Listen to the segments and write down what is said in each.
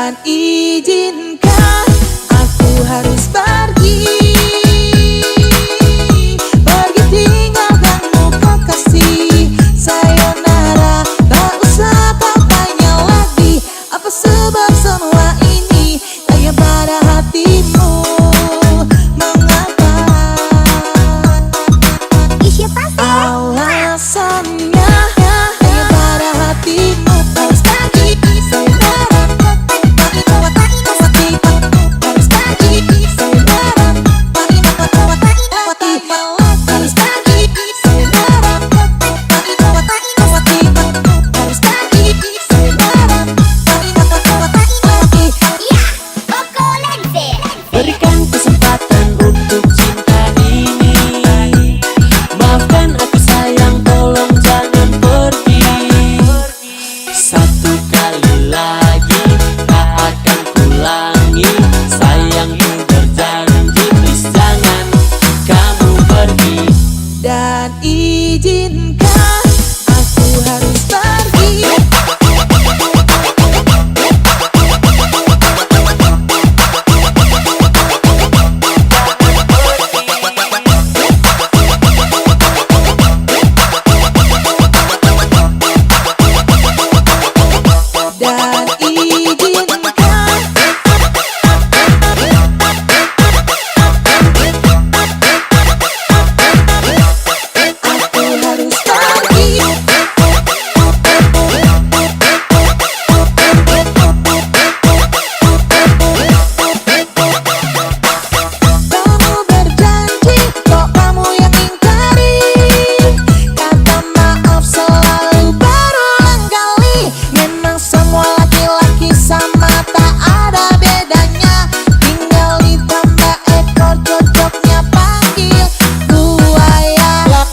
Dan izinkan aku harus pergi, pergi tinggalkanmu kekasih. Sayonara, tak usah kau tanya lagi apa sebab semua ini hanya pada hatimu. Mengapa? Alasannya hanya pada hatimu. Harus pergi, sayonara, berikan kesempatan untuk cinta ini. Maafkan aku sayang, tolong jangan pergi. Satu kali lagi tak akan kulangi. Sayang ku berjanji, please jangan kamu pergi. Dan izinkan aku harus pergi. Dan izinkan aku harus pergi. Kamu berjanji, kok kamu yang ingkari. Kata maaf selalu berulang kali. Memang semua laki-laki sama, tak ada bedanya. Tinggal ditambah ekor, cocoknya panggil buaya.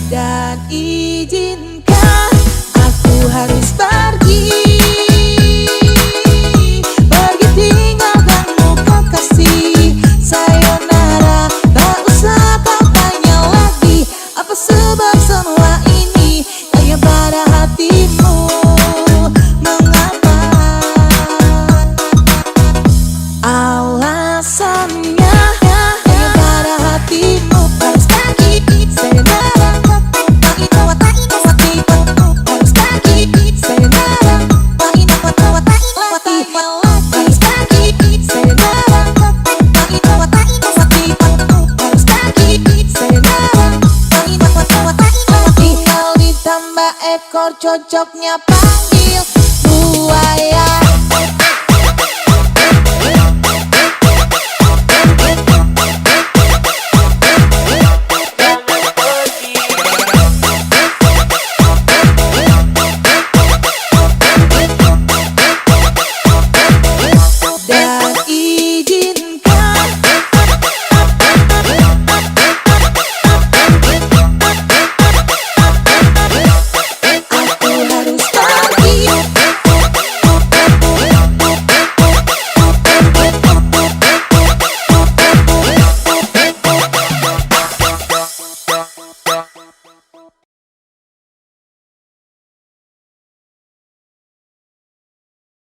Dan izinkan aku harus pergi, pergi tinggalkanmu kekasih. Sayonara, tak usah kau tanya lagi apa sebab semua ini hanya pada hatimu. Mengapa? Alasannya hanya pada hatimu. Harus pergi, sayonara, ekor cocoknya panggil buaya.